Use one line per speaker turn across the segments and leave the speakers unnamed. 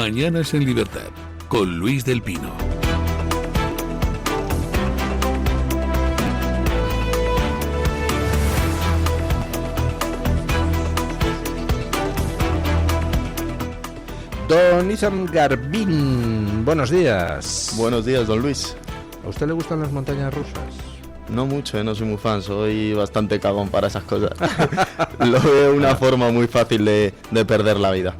Mañanas en Libertad, con Luis del Pino.
Don Izan Garbín, buenos días.
Buenos días, don Luis.
¿A usted le gustan las montañas rusas?
No mucho, no soy muy fan, soy bastante cagón para esas cosas. Lo veo una forma muy fácil de perder la vida.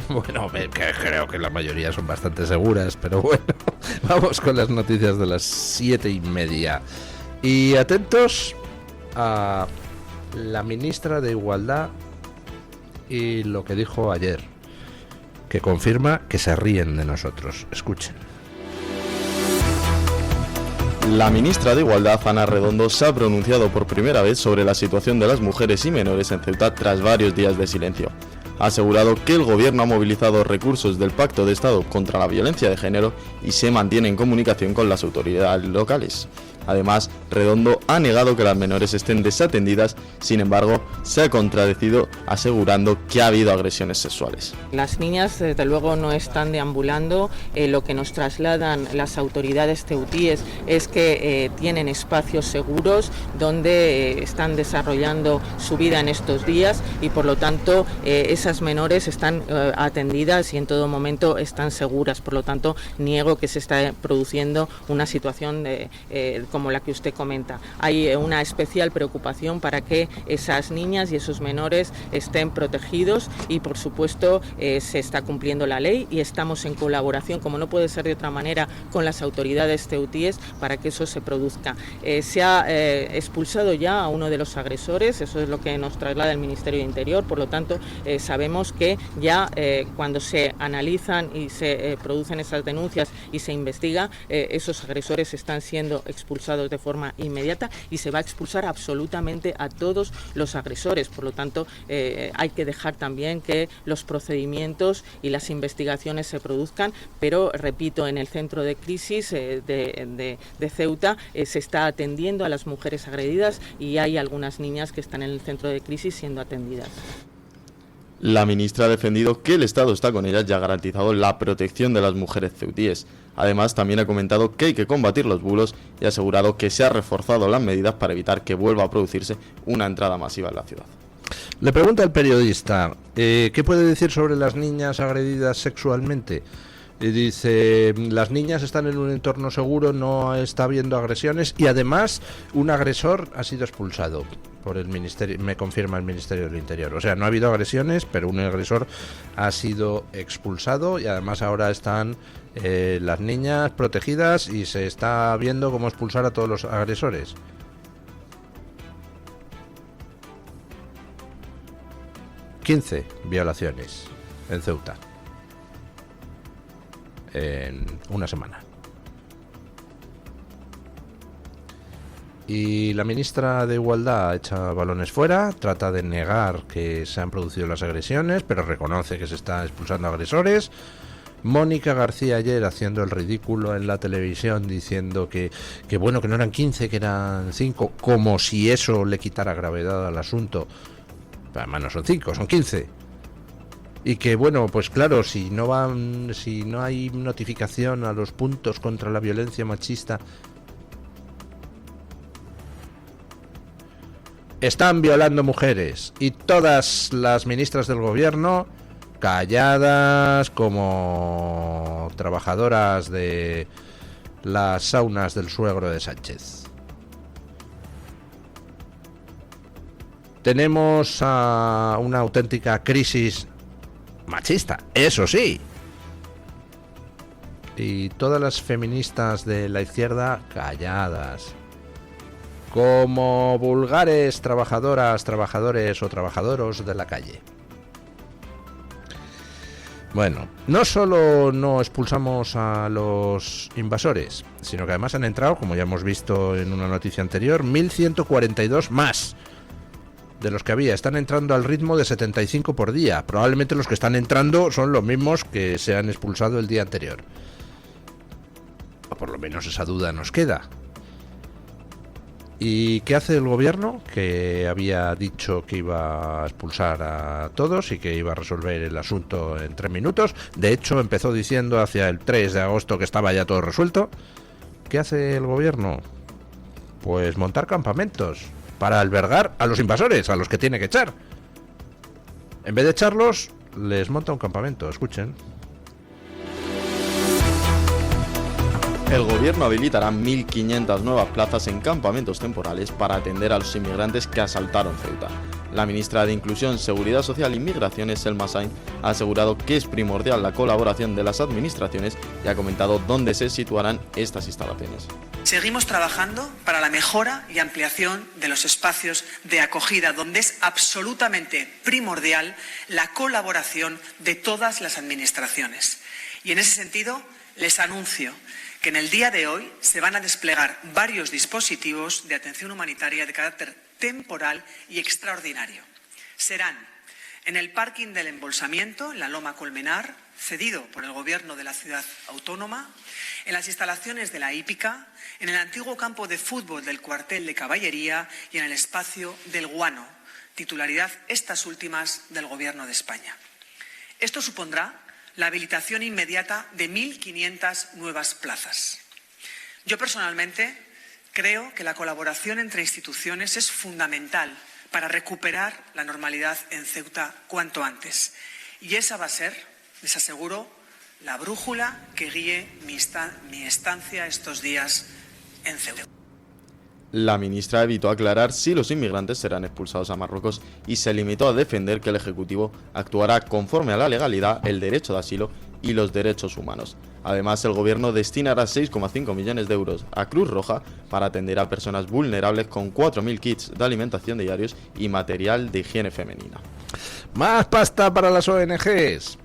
Bueno, creo que la mayoría son bastante seguras, pero bueno, vamos con las noticias de las 7:30. Y atentos a la ministra de Igualdad y lo que dijo ayer, que confirma que se ríen de nosotros. Escuchen.
La ministra de Igualdad, Ana Redondo, se ha pronunciado por primera vez sobre la situación de las mujeres y menores en Ceuta tras varios días de silencio. Ha asegurado que el gobierno ha movilizado recursos del Pacto de Estado contra la violencia de género y se mantiene en comunicación con las autoridades locales. Además, Redondo ha negado que las menores estén desatendidas, sin embargo, se ha contradecido asegurando que ha habido agresiones sexuales.
Las niñas, desde luego, no están deambulando. Lo que nos trasladan las autoridades ceutíes es que tienen espacios seguros donde están desarrollando su vida en estos días y, por lo tanto, esas menores están atendidas y en todo momento están seguras. Por lo tanto, niego que se está produciendo una situación como la que usted comenta. Hay una especial preocupación para que esas niñas y esos menores estén protegidos y, por supuesto, se está cumpliendo la ley y estamos en colaboración, como no puede ser de otra manera, con las autoridades ceutíes para que eso se produzca. Se ha expulsado ya a uno de los agresores, eso es lo que nos traslada el Ministerio de Interior, por lo tanto, sabemos que ya cuando se analizan y se producen esas denuncias y se investiga, esos agresores están siendo expulsados de forma inmediata y se va a expulsar absolutamente a todos los agresores. Por lo tanto, hay que dejar también que los procedimientos y las investigaciones se produzcan, pero repito, en el centro de crisis de Ceuta se está atendiendo a las mujeres agredidas y hay algunas niñas que están en el centro de crisis siendo atendidas.
La ministra ha defendido que el Estado está con ellas y ha garantizado la protección de las mujeres ceutíes. Además, también ha comentado que hay que combatir los bulos y ha asegurado que se han reforzado las medidas para evitar que vuelva a producirse una entrada masiva en la ciudad.
Le pregunta el periodista, ¿qué puede decir sobre las niñas agredidas sexualmente? Y dice, las niñas están en un entorno seguro, no está habiendo agresiones y además un agresor ha sido expulsado por el ministerio, me confirma el Ministerio del Interior. O sea, no ha habido agresiones, pero un agresor ha sido expulsado y además ahora están las niñas protegidas y se está viendo cómo expulsar a todos los agresores. ...15 violaciones en Ceuta en una semana. Y la ministra de Igualdad echa balones fuera, trata de negar que se han producido las agresiones, pero reconoce que se están expulsando agresores. Mónica García ayer haciendo el ridículo en la televisión diciendo que bueno, que no eran 15, que eran 5, como si eso le quitara gravedad al asunto. Además no son 5, son 15. Y que bueno, pues claro, si no hay notificación a los puntos contra la violencia machista, están violando mujeres y todas las ministras del gobierno calladas como trabajadoras de las saunas del suegro de Sánchez. Tenemos a una auténtica crisis machista, eso sí. Y todas las feministas de la izquierda calladas. Como vulgares trabajadoras, trabajadores o trabajadoros de la calle. Bueno, no solo no expulsamos a los invasores, sino que además han entrado, como ya hemos visto en una noticia anterior, 1.142 más de los que había. Están entrando al ritmo de 75 por día. Probablemente los que están entrando son los mismos que se han expulsado el día anterior. O por lo menos esa duda nos queda. ¿Y qué hace el gobierno? Que había dicho que iba a expulsar a todos y que iba a resolver el asunto en 3 minutos. De hecho, empezó diciendo hacia el 3 de agosto que estaba ya todo resuelto. ¿Qué hace el gobierno? Pues montar campamentos para albergar a los invasores, a los que tiene que echar. En vez de echarlos, les monta un campamento. Escuchen.
El gobierno habilitará 1.500 nuevas plazas en campamentos temporales para atender a los inmigrantes que asaltaron Ceuta. La ministra de Inclusión, Seguridad Social y Migraciones, Selma Sainz, ha asegurado que es primordial la colaboración de las administraciones y ha comentado dónde se situarán estas instalaciones.
Seguimos trabajando para la mejora y ampliación de los espacios de acogida, donde es absolutamente primordial la colaboración de todas las administraciones. Y en ese sentido, les anuncio que en el día de hoy se van a desplegar varios dispositivos de atención humanitaria de carácter temporal y extraordinario. Serán en el parking del embolsamiento, en la Loma Colmenar, cedido por el Gobierno de la Ciudad Autónoma, en las instalaciones de la hípica, en el antiguo campo de fútbol del cuartel de caballería y en el espacio del Guano, titularidad estas últimas del Gobierno de España. Esto supondrá la habilitación inmediata de 1.500 nuevas plazas. Yo personalmente creo que la colaboración entre instituciones es fundamental para recuperar la normalidad en Ceuta cuanto antes. Y esa va a ser, les aseguro, la brújula que guíe mi estancia estos días en Ceuta.
La ministra evitó aclarar si los inmigrantes serán expulsados a Marruecos y se limitó a defender que el Ejecutivo actuará conforme a la legalidad, el derecho de asilo y los derechos humanos. Además, el Gobierno destinará 6,5 millones de euros a Cruz Roja para atender a personas vulnerables con 4.000 kits de alimentación diarios y material de higiene femenina.
Más pasta para las ONGs.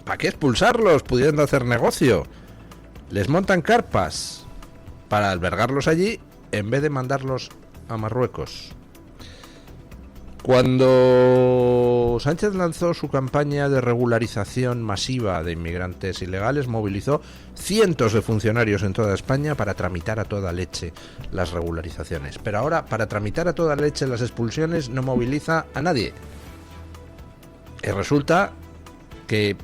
¿Para qué expulsarlos pudiendo hacer negocio? Les montan carpas para albergarlos allí en vez de mandarlos a Marruecos. Cuando Sánchez lanzó su campaña de regularización masiva de inmigrantes ilegales, movilizó cientos de funcionarios en toda España para tramitar a toda leche las regularizaciones. Pero ahora, para tramitar a toda leche las expulsiones, no moviliza a nadie. Y resulta que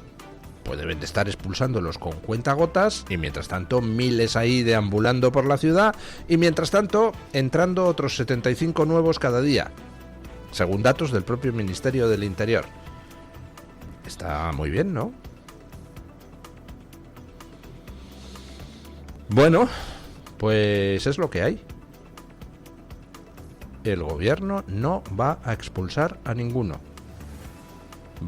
pues deben de estar expulsándolos con cuentagotas y mientras tanto miles ahí deambulando por la ciudad y mientras tanto entrando otros 75 nuevos cada día, según datos del propio Ministerio del Interior. Está muy bien, ¿no? Bueno, pues es lo que hay. El gobierno no va a expulsar a ninguno.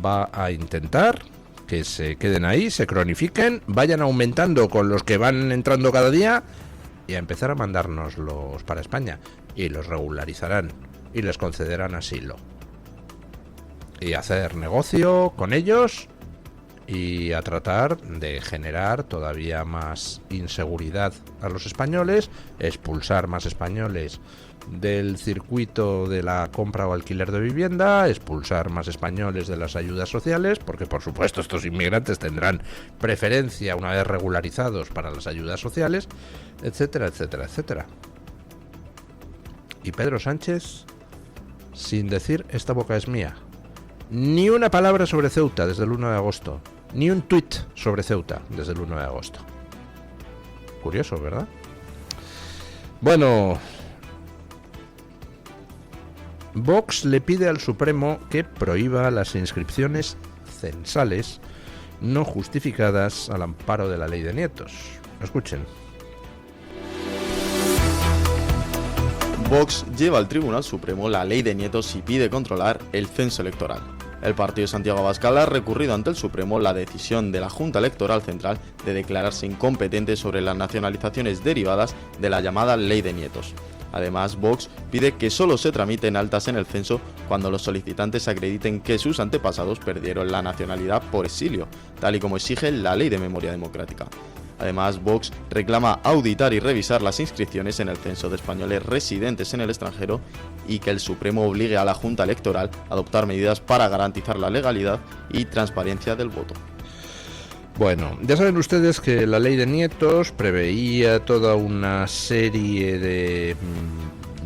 Va a intentar que se queden ahí, se cronifiquen, vayan aumentando con los que van entrando cada día y a empezar a mandárnoslos para España. Y los regularizarán y les concederán asilo. Y hacer negocio con ellos y a tratar de generar todavía más inseguridad a los españoles, expulsar más españoles del circuito de la compra o alquiler de vivienda, expulsar más españoles de las ayudas sociales, porque por supuesto estos inmigrantes tendrán preferencia una vez regularizados para las ayudas sociales, etcétera, etcétera, etcétera. Y Pedro Sánchez, sin decir esta boca es mía, ni una palabra sobre Ceuta desde el 1 de agosto, ni un tuit sobre Ceuta desde el 1 de agosto. Curioso, ¿verdad? Bueno, Vox le pide al Supremo que prohíba las inscripciones censales no justificadas al amparo de la ley de nietos. Escuchen.
Vox lleva al Tribunal Supremo la ley de nietos y pide controlar el censo electoral. El partido de Santiago Abascal ha recurrido ante el Supremo la decisión de la Junta Electoral Central de declararse incompetente sobre las nacionalizaciones derivadas de la llamada ley de nietos. Además, Vox pide que solo se tramiten altas en el censo cuando los solicitantes acrediten que sus antepasados perdieron la nacionalidad por exilio, tal y como exige la Ley de Memoria Democrática. Además, Vox reclama auditar y revisar las inscripciones en el censo de españoles residentes en el extranjero y que el Supremo obligue a la Junta Electoral a adoptar medidas para garantizar la legalidad y transparencia del voto.
Bueno, ya saben ustedes que la ley de nietos preveía toda una serie de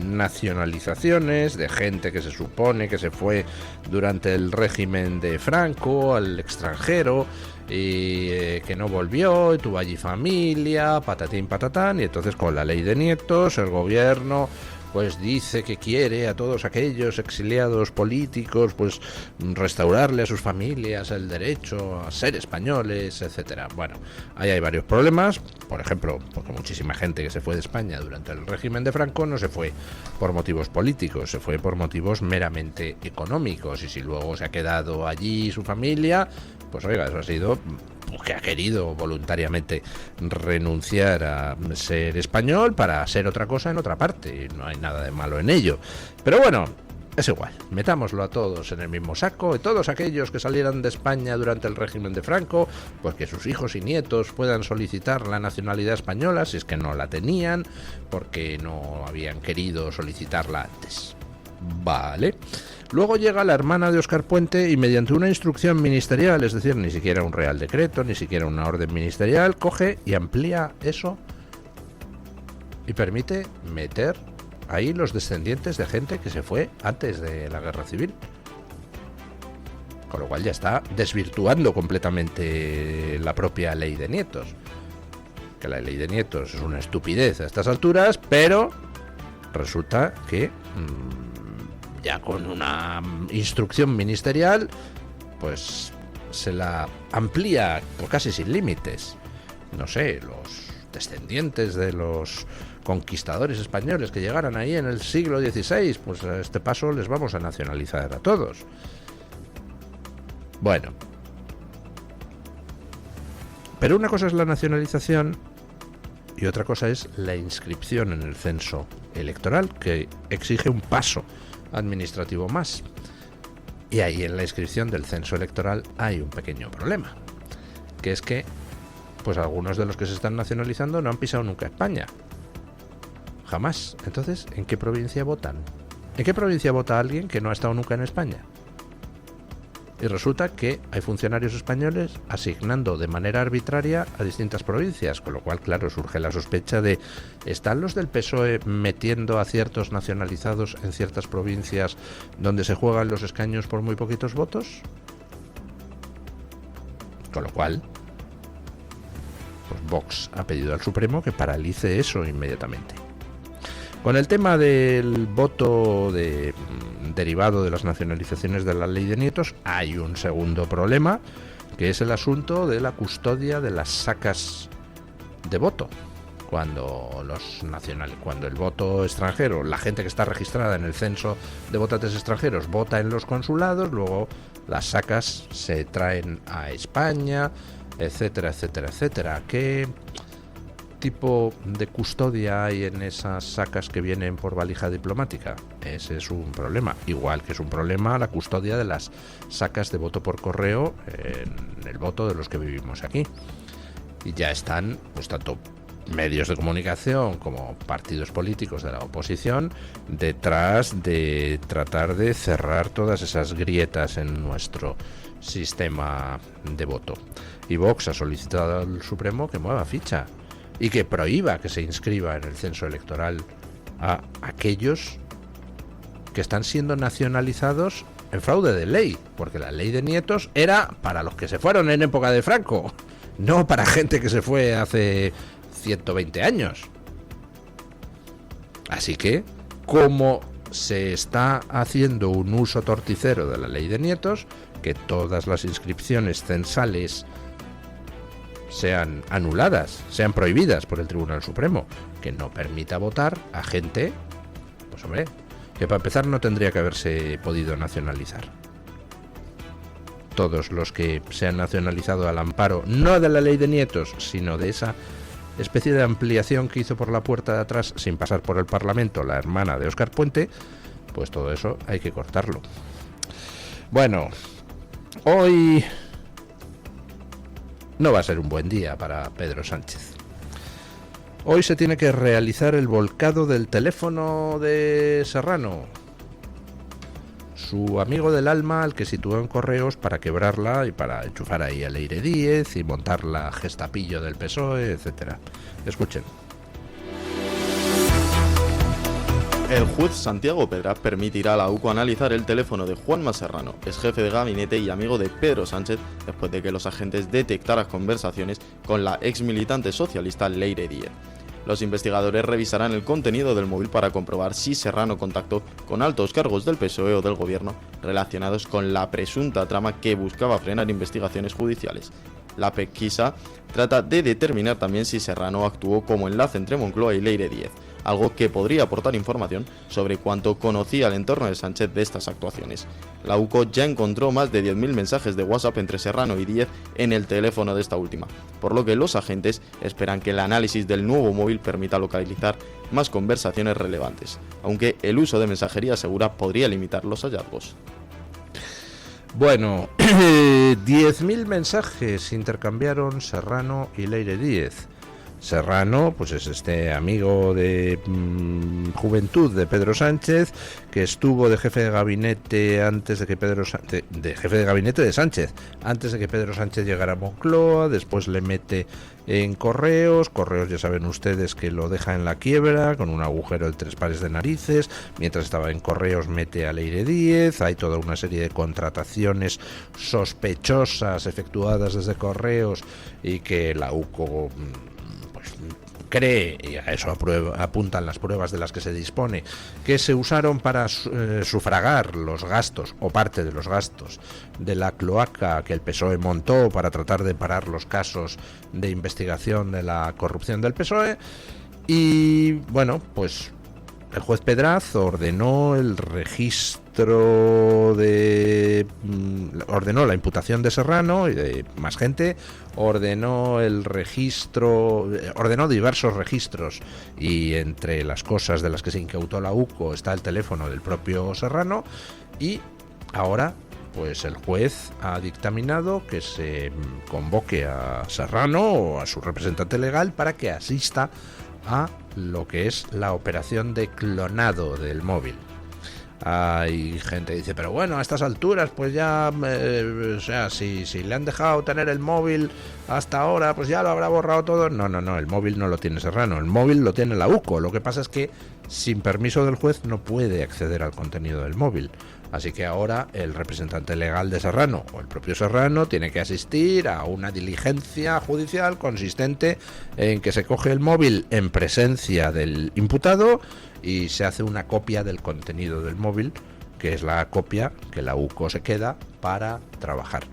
nacionalizaciones de gente que se supone que se fue durante el régimen de Franco al extranjero y que no volvió, y tuvo allí familia, patatín patatán, y entonces con la ley de nietos el gobierno pues dice que quiere a todos aquellos exiliados políticos pues restaurarle a sus familias el derecho a ser españoles, etcétera. Bueno, ahí hay varios problemas. Por ejemplo, porque muchísima gente que se fue de España durante el régimen de Franco no se fue por motivos políticos, se fue por motivos meramente económicos, y si luego se ha quedado allí su familia, pues oiga, eso ha sido que ha querido voluntariamente renunciar a ser español para ser otra cosa en otra parte, y no hay nada de malo en ello. Pero bueno, es igual, metámoslo a todos en el mismo saco, y todos aquellos que salieran de España durante el régimen de Franco, pues que sus hijos y nietos puedan solicitar la nacionalidad española si es que no la tenían, porque no habían querido solicitarla antes. Vale. Luego llega la hermana de Óscar Puente y mediante una instrucción ministerial, es decir, ni siquiera un real decreto, ni siquiera una orden ministerial, coge y amplía eso y permite meter ahí los descendientes de gente que se fue antes de la guerra civil. Con lo cual ya está desvirtuando completamente la propia ley de nietos. Que la ley de nietos es una estupidez a estas alturas, pero resulta que ya con una instrucción ministerial pues se la amplía casi sin límites. No sé, los descendientes de los conquistadores españoles que llegaran ahí en el siglo XVI, pues a este paso les vamos a nacionalizar a todos. Bueno, pero una cosa es la nacionalización y otra cosa es la inscripción en el censo electoral, que exige un paso administrativo más. Y ahí en la inscripción del censo electoral hay un pequeño problema, que es que pues algunos de los que se están nacionalizando no han pisado nunca España, jamás. Entonces, ¿en qué provincia votan? ¿En qué provincia vota alguien que no ha estado nunca en España? Y resulta que hay funcionarios españoles asignando de manera arbitraria a distintas provincias, con lo cual, claro, surge la sospecha de ¿están los del PSOE metiendo a ciertos nacionalizados en ciertas provincias donde se juegan los escaños por muy poquitos votos? Con lo cual, pues Vox ha pedido al Supremo que paralice eso inmediatamente. Con el tema del voto derivado de las nacionalizaciones de la ley de nietos, hay un segundo problema, que es el asunto de la custodia de las sacas de voto. Cuando el voto extranjero, la gente que está registrada en el censo de votantes extranjeros vota en los consulados, luego las sacas se traen a España, etcétera, etcétera, etcétera. ¿Qué tipo de custodia hay en esas sacas que vienen por valija diplomática? Ese es un problema, igual que es un problema la custodia de las sacas de voto por correo en el voto de los que vivimos aquí. Y ya están, pues tanto medios de comunicación como partidos políticos de la oposición detrás de tratar de cerrar todas esas grietas en nuestro sistema de voto. Y Vox ha solicitado al Supremo que mueva ficha y que prohíba que se inscriba en el censo electoral a aquellos que están siendo nacionalizados en fraude de ley, porque la ley de nietos era para los que se fueron en época de Franco, no para gente que se fue hace 120 años. Así que, como se está haciendo un uso torticero de la ley de nietos, que todas las inscripciones censales sean anuladas, sean prohibidas por el Tribunal Supremo, que no permita votar a gente, pues hombre, que para empezar no tendría que haberse podido nacionalizar. Todos los que se han nacionalizado al amparo, no de la ley de nietos, sino de esa especie de ampliación que hizo por la puerta de atrás, sin pasar por el Parlamento, la hermana de Óscar Puente, pues todo eso hay que cortarlo. Bueno, hoy no va a ser un buen día para Pedro Sánchez. Hoy se tiene que realizar el volcado del teléfono de Serrano, su amigo del alma al que situó en Correos para quebrarla y para enchufar ahí a Leire Díez y montar la Gestapillo del PSOE, etcétera. Escuchen.
El juez Santiago Pedraz permitirá a la UCO analizar el teléfono de Juanma Serrano, ex jefe de gabinete y amigo de Pedro Sánchez, después de que los agentes detectaran conversaciones con la ex militante socialista Leire Díez. Los investigadores revisarán el contenido del móvil para comprobar si Serrano contactó con altos cargos del PSOE o del gobierno relacionados con la presunta trama que buscaba frenar investigaciones judiciales. La pesquisa trata de determinar también si Serrano actuó como enlace entre Moncloa y Leire Díez, algo que podría aportar información sobre cuánto conocía el entorno de Sánchez de estas actuaciones. La UCO ya encontró más de 10.000 mensajes de WhatsApp entre Serrano y Díez en el teléfono de esta última, por lo que los agentes esperan que el análisis del nuevo móvil permita localizar más conversaciones relevantes, aunque el uso de mensajería segura podría limitar los hallazgos.
Bueno, 10.000 mensajes intercambiaron Serrano y Leire Díez. Serrano, pues es este amigo de juventud de Pedro Sánchez, que estuvo de jefe de gabinete antes de que jefe de gabinete de Sánchez, antes de que Pedro Sánchez llegara a Moncloa. Después le mete en Correos. Correos, ya saben ustedes que lo deja en la quiebra con un agujero de 3 pares de narices. Mientras estaba en Correos mete a Leire Díez. Hay toda una serie de contrataciones sospechosas efectuadas desde Correos y que la UCO cree, y a eso apuntan las pruebas de las que se dispone, que se usaron para sufragar los gastos o parte de los gastos de la cloaca que el PSOE montó para tratar de parar los casos de investigación de la corrupción del PSOE. Y bueno, pues el juez Pedraz ordenó ordenó la imputación de Serrano y de más gente, ordenó diversos registros, y entre las cosas de las que se incautó la UCO está el teléfono del propio Serrano. Y ahora pues el juez ha dictaminado que se convoque a Serrano o a su representante legal para que asista a lo que es la operación de clonado del móvil. Hay gente que dice, pero bueno, a estas alturas pues ya, o sea, si le han dejado tener el móvil hasta ahora, pues ya lo habrá borrado todo. No, el móvil no lo tiene Serrano, el móvil lo tiene la UCO. Lo que pasa es que sin permiso del juez no puede acceder al contenido del móvil. Así que ahora el representante legal de Serrano o el propio Serrano tiene que asistir a una diligencia judicial consistente en que se coge el móvil en presencia del imputado y se hace una copia del contenido del móvil, que es la copia que la UCO se queda para trabajar.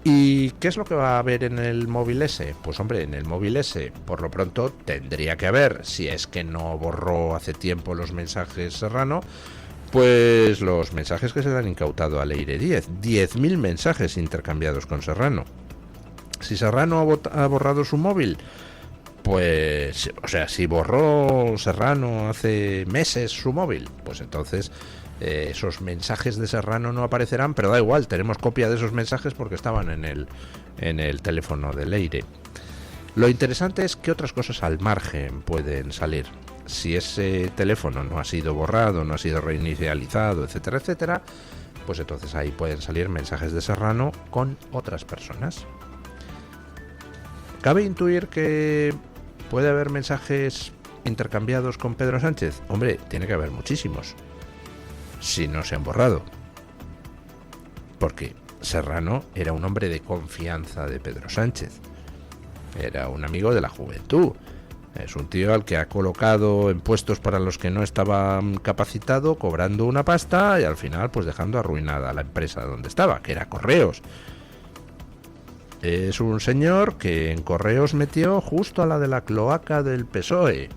¿Y qué es lo que va a haber en el móvil ese? Pues hombre, en el móvil ese por lo pronto tendría que haber, si es que no borró hace tiempo los mensajes Serrano, pues los mensajes que se le han incautado a Leire Díez. 10.000 mensajes intercambiados con Serrano. Si Serrano ha borrado su móvil, pues, o sea, si borró Serrano hace meses su móvil, pues entonces esos mensajes de Serrano no aparecerán, pero da igual, tenemos copia de esos mensajes porque estaban en el teléfono de Leire. Lo interesante es que otras cosas al margen pueden salir. Si ese teléfono no ha sido borrado, no ha sido reinicializado, etcétera, etcétera, pues entonces ahí pueden salir mensajes de Serrano con otras personas. ¿Cabe intuir que puede haber mensajes intercambiados con Pedro Sánchez? Hombre, tiene que haber muchísimos, si no se han borrado. Porque Serrano era un hombre de confianza de Pedro Sánchez. Era un amigo de la juventud. Es un tío al que ha colocado en puestos para los que no estaba capacitado, cobrando una pasta y al final pues dejando arruinada la empresa donde estaba, que era Correos. Es un señor que en Correos metió justo a la de la cloaca del PSOE.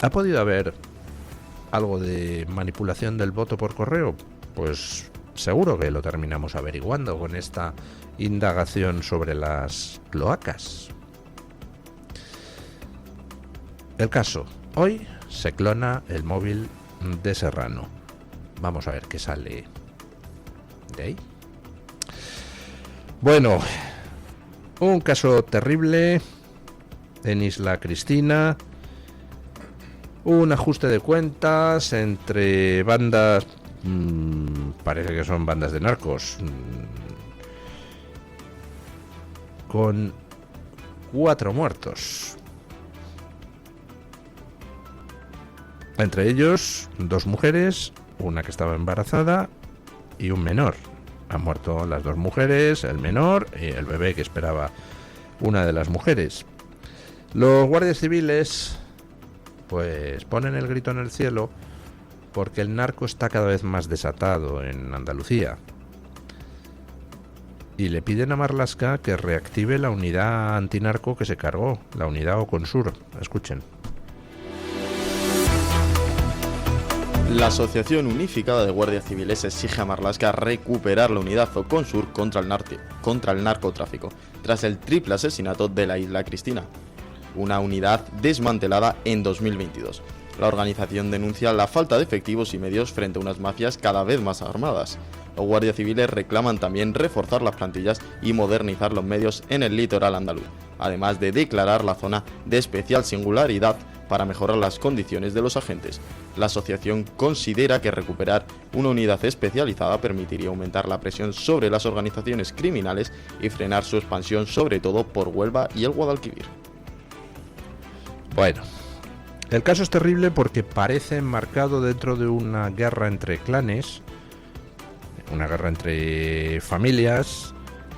¿Ha podido haber algo de manipulación del voto por correo? Pues seguro que lo terminamos averiguando con esta indagación sobre las cloacas. El caso, hoy se clona el móvil de Serrano. Vamos a ver qué sale de ahí. Bueno, un caso terrible en Isla Cristina. Un ajuste de cuentas entre bandas, parece que son bandas de narcos, con 4 muertos. Entre ellos 2 mujeres, una que estaba embarazada y un menor. Han muerto las 2 mujeres, el menor y el bebé que esperaba una de las mujeres. Los guardias civiles pues ponen el grito en el cielo porque el narco está cada vez más desatado en Andalucía. Y le piden a Marlaska que reactive la unidad antinarco que se cargó, la unidad Oconsur. Escuchen.
La Asociación Unificada de Guardias Civiles exige a Marlaska recuperar la unidad Oconsur contra el narcotráfico, tras el triple asesinato de la isla Cristina, una unidad desmantelada en 2022. La organización denuncia la falta de efectivos y medios frente a unas mafias cada vez más armadas. Los guardias civiles reclaman también reforzar las plantillas y modernizar los medios en el litoral andaluz, además de declarar la zona de especial singularidad para mejorar las condiciones de los agentes. La asociación considera que recuperar una unidad especializada permitiría aumentar la presión sobre las organizaciones criminales y frenar su expansión, sobre todo por Huelva y el Guadalquivir.
Bueno, el caso es terrible porque parece enmarcado dentro de una guerra entre clanes, una guerra entre familias,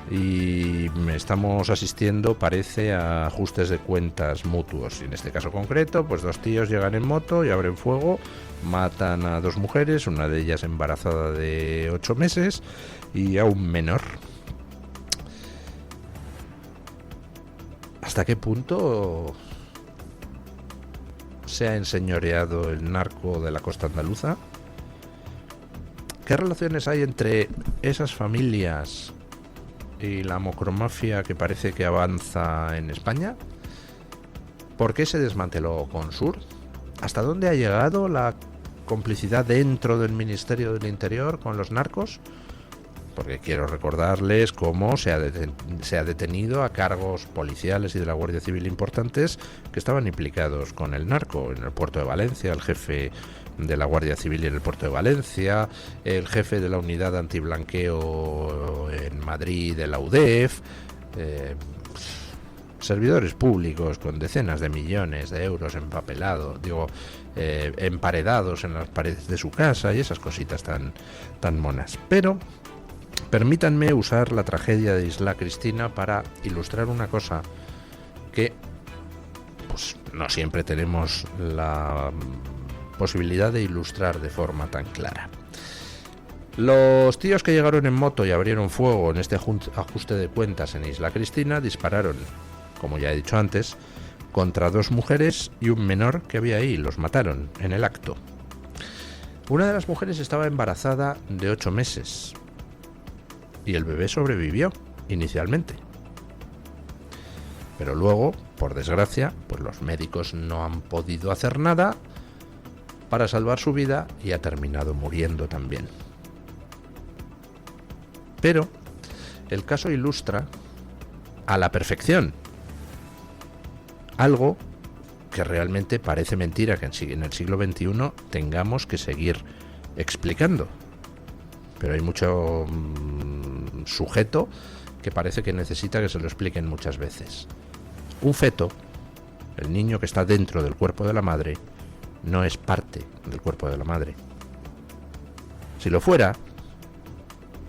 y estamos asistiendo, parece, a ajustes de cuentas mutuos. Y en este caso concreto, pues 2 tíos llegan en moto y abren fuego, matan a 2 mujeres, una de ellas embarazada de 8 meses y a un menor. ¿Hasta qué punto se ha enseñoreado el narco de la costa andaluza? ¿Qué relaciones hay entre esas familias y la macromafia que parece que avanza en España? ¿Por qué se desmanteló Oconsur? ¿Hasta dónde ha llegado la complicidad dentro del Ministerio del Interior con los narcos? Porque quiero recordarles cómo se ha detenido a cargos policiales y de la Guardia Civil importantes que estaban implicados con el narco. En el puerto de Valencia, el jefe de la Guardia Civil en el puerto de Valencia, el jefe de la unidad antiblanqueo en Madrid de la UDEF, servidores públicos con decenas de millones de euros emparedados en las paredes de su casa y esas cositas tan monas. Pero permítanme usar la tragedia de Isla Cristina para ilustrar una cosa que pues no siempre tenemos la posibilidad de ilustrar de forma tan clara. Los tíos que llegaron en moto y abrieron fuego en este ajuste de cuentas en Isla Cristina dispararon, como ya he dicho antes, contra 2 mujeres y un menor que había ahí. Los mataron en el acto. Una de las mujeres estaba embarazada de 8 meses y el bebé sobrevivió inicialmente. Pero luego, por desgracia, pues los médicos no han podido hacer nada para salvar su vida y ha terminado muriendo también. Pero el caso ilustra a la perfección algo que realmente parece mentira que en el siglo XXI tengamos que seguir explicando. Pero hay mucho sujeto que parece que necesita que se lo expliquen muchas veces. Un feto, el niño que está dentro del cuerpo de la madre, no es parte del cuerpo de la madre. Si lo fuera,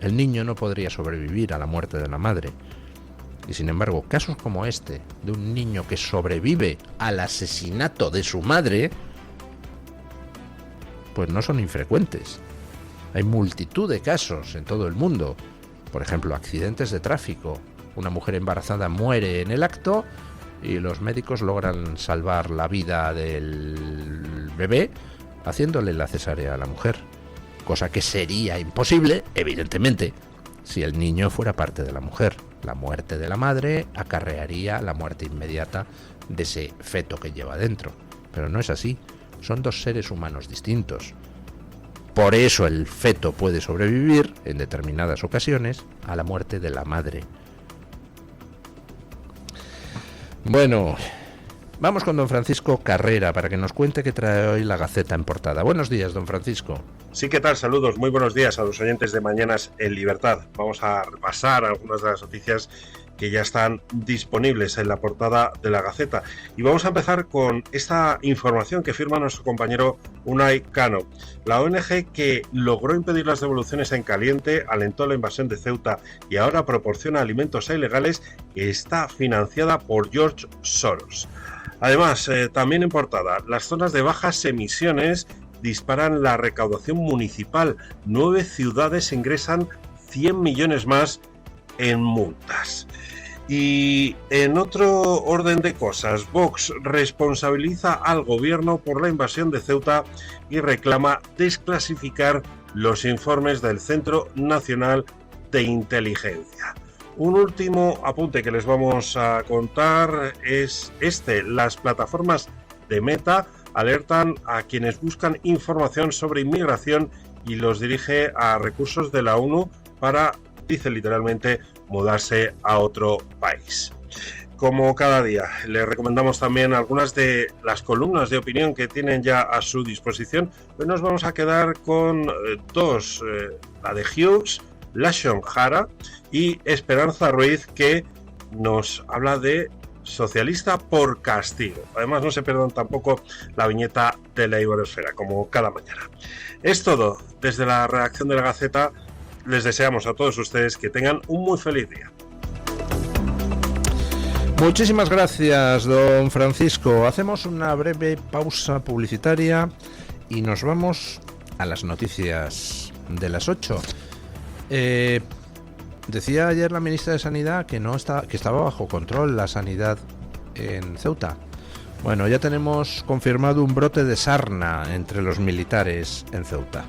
el niño no podría sobrevivir a la muerte de la madre. Y sin embargo, casos como este, de un niño que sobrevive al asesinato de su madre, pues no son infrecuentes. Hay multitud de casos en todo el mundo. Por ejemplo, accidentes de tráfico. Una mujer embarazada muere en el acto y los médicos logran salvar la vida del bebé haciéndole la cesárea a la mujer. Cosa que sería imposible, evidentemente, si el niño fuera parte de la mujer. La muerte de la madre acarrearía la muerte inmediata de ese feto que lleva dentro. Pero no es así. Son 2 seres humanos distintos. Por eso el feto puede sobrevivir, en determinadas ocasiones, a la muerte de la madre. Bueno, vamos con don Francisco Carrera para que nos cuente qué trae hoy la Gaceta en portada. Buenos días, don Francisco.
Sí, ¿qué tal? Saludos, muy buenos días a los oyentes de Mañanas en Libertad. Vamos a repasar algunas de las noticias que ya están disponibles en la portada de la Gaceta. Y vamos a empezar con esta información que firma nuestro compañero Unai Cano. La ONG que logró impedir las devoluciones en caliente, alentó la invasión de Ceuta y ahora proporciona alimentos a ilegales, está financiada por George Soros. Además, también en portada, las zonas de bajas emisiones disparan la recaudación municipal. 9 ciudades ingresan 100 millones más en multas. Y en otro orden de cosas, Vox responsabiliza al gobierno por la invasión de Ceuta y reclama desclasificar los informes del Centro Nacional de Inteligencia. Un último apunte que les vamos a contar es este: las plataformas de Meta alertan a quienes buscan información sobre inmigración y los dirige a recursos de la ONU para, dice literalmente, mudarse a otro país. Como cada día, les recomendamos también algunas de las columnas de opinión que tienen ya a su disposición. Hoy nos vamos a quedar con dos, la de Hughes, Lashon Hara y Esperanza Ruiz, que nos habla de socialista por castigo. Además, no se pierdan tampoco la viñeta de la Iberosfera, como cada mañana. Es todo. Desde la redacción de la Gaceta, les deseamos a todos ustedes que tengan un muy feliz día.
Muchísimas gracias, don Francisco. Hacemos una breve pausa publicitaria y nos vamos a las noticias de las 8. Decía ayer la ministra de Sanidad que estaba bajo control la sanidad en Ceuta. Bueno, ya tenemos confirmado un brote de sarna entre los militares en Ceuta.